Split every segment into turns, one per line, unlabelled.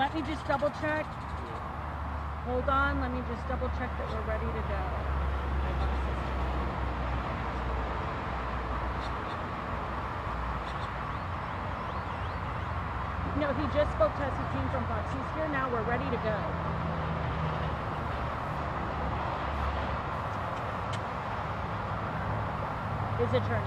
let me just double check. Hold on, let me just double check that we're ready to go. No, he just spoke to us. He came from Fox. He's here now. We're ready to go. His attorney.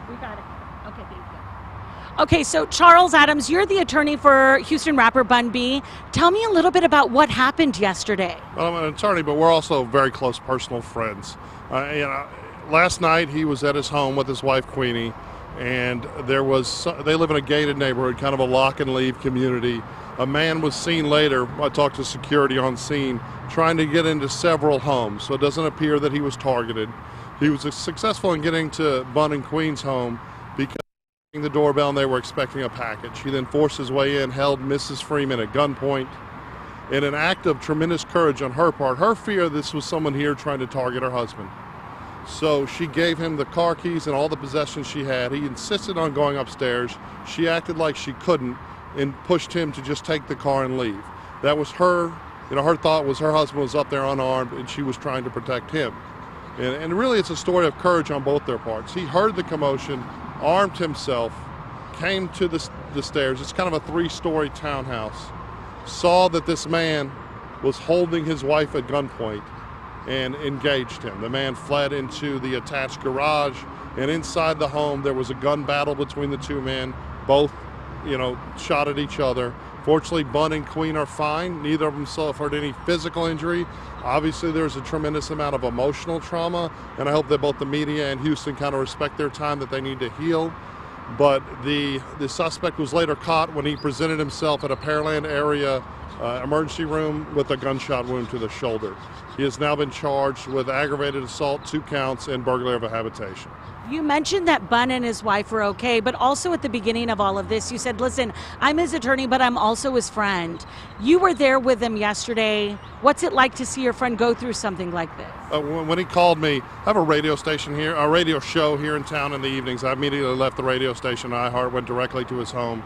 We got it. Okay, thank you. Okay, so Charles Adams, you're the attorney for Houston rapper Bun B. Tell me a little bit about what happened yesterday.
Well, I'm an attorney, but we're also very close personal friends. Last night he was at his home with his wife Queenie, and they live in a gated neighborhood, kind of a lock and leave community. A man was seen later, I talked to security on scene, trying to get into several homes, so it doesn't appear that he was targeted. He was successful in getting to Bun and Queen's home because the doorbell and they were expecting a package. He then forced his way in, held Mrs. Freeman at gunpoint. In an act of tremendous courage on her part, her fear this was someone here trying to target her husband. So she gave him the car keys and all the possessions she had. He insisted on going upstairs. She acted like she couldn't and pushed him to just take the car and leave. That was her, her thought was her husband was up there unarmed and she was trying to protect him. And really it's a story of courage on both their parts. He heard the commotion, armed himself, came to the stairs. It's kind of a 3-story townhouse. Saw that this man was holding his wife at gunpoint and engaged him. The man fled into the attached garage, and inside the home there was a gun battle between the two men. Both, shot at each other. Fortunately, Bun and Queen are fine. Neither of them suffered any physical injury. Obviously, there's a tremendous amount of emotional trauma, and I hope that both the media and Houston kind of respect their time that they need to heal. But the suspect was later caught when he presented himself at a Pearland area emergency room with a gunshot wound to the shoulder. He has now been charged with aggravated assault, 2 counts, and burglary of a habitation.
You mentioned that Bun and his wife were okay, but also at the beginning of all of this, you said, listen, I'm his attorney, but I'm also his friend. You were there with him yesterday. What's it like to see your friend go through something like this?
When he called me, I have a radio station here, a radio show here in town in the evenings. I immediately left the radio station. iHeart went directly to his home.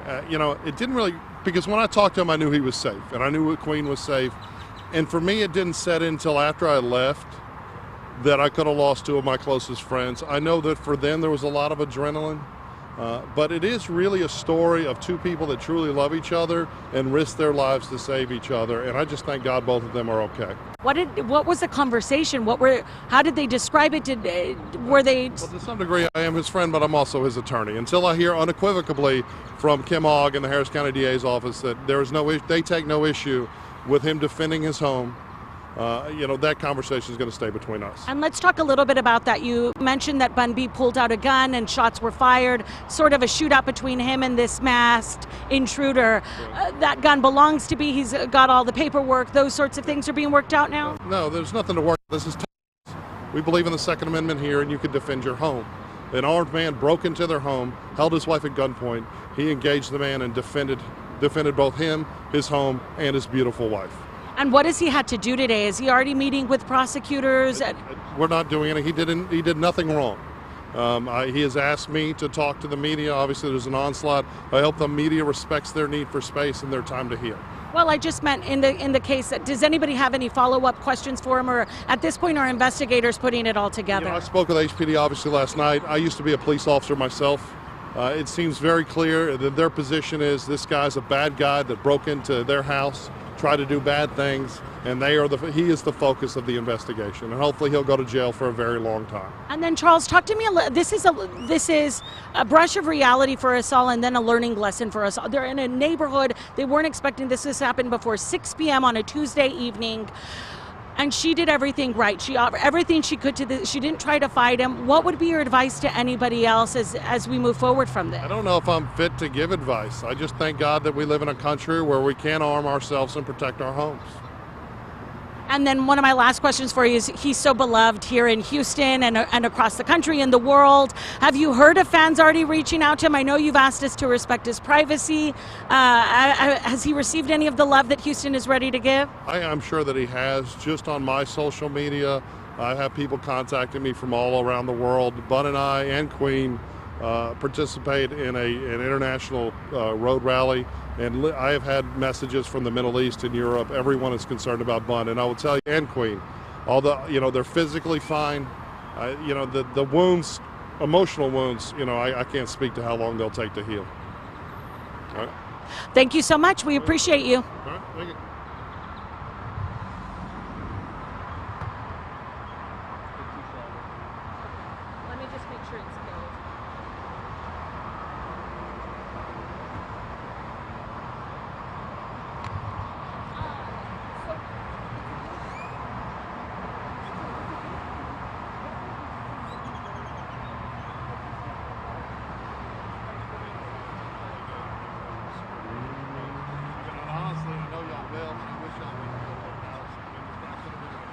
It didn't really, because when I talked to him, I knew he was safe, and I knew Queen was safe. And for me, it didn't set in until after I left that I could have lost 2 of my closest friends. I know that for them there was a lot of adrenaline, but it is really a story of 2 people that truly love each other and risk their lives to save each other, and I just thank God both of them are okay.
What was the conversation? How did they describe it? Were they?
Well, to some degree, I am his friend, but I'm also his attorney. Until I hear unequivocally from Kim Hogg and the Harris County DA's office that there is they take no issue with him defending his home, that conversation is going to stay between us.
And let's talk a little bit about that. You mentioned that Bun B pulled out a gun and shots were fired, sort of a shootout between him and this masked intruder. That gun belongs to B. He's got all the paperwork. Those sorts of things are being worked out now?
No, there's nothing to work. This is Texas. We believe in the Second Amendment here, and you can defend your home. An armed man broke into their home, held his wife at gunpoint. He engaged the man and defended both him, his home, and his beautiful wife.
And what has he had to do today? Is he already meeting with prosecutors?
We're not doing anything. He did nothing wrong. He has asked me to talk to the media. Obviously, there's an onslaught. I hope the media respects their need for space and their time to heal.
Well, I just meant in the case, does anybody have any follow-up questions for him, or at this point are investigators putting it all together?
I spoke with HPD obviously last night. I used to be a police officer myself. It seems very clear that their position is this guy's a bad guy that broke into their house, tried to do bad things, and he is the focus of the investigation, and hopefully he'll go to jail for a very long time.
And then Charles, talk to me this is a brush of reality for us all, and then a learning lesson for us all. They're in a neighborhood. They weren't expecting this to happen before 6 p.m. on a Tuesday evening. And she did everything right. She offered everything she could she didn't try to fight him. What would be your advice to anybody else as we move forward from this?
I don't know if I'm fit to give advice. I just thank God that we live in a country where we can arm ourselves and protect our homes.
And then one of my last questions for you is, he's so beloved here in Houston and across the country and the world. Have you heard of fans already reaching out to him? I know you've asked us to respect his privacy. Has he received any of the love that Houston is ready to give?
I'm sure that he has. Just on my social media, I have people contacting me from all around the world. Bun and I and Queen participate in an international road rally, and I have had messages from the Middle East and Europe. Everyone is concerned about Bun, and I will tell you, and Queen, although they're physically fine, the wounds, emotional wounds, I can't speak to how long they'll take to heal. All right.
Thank you so much. We appreciate you.
All right. Thank you.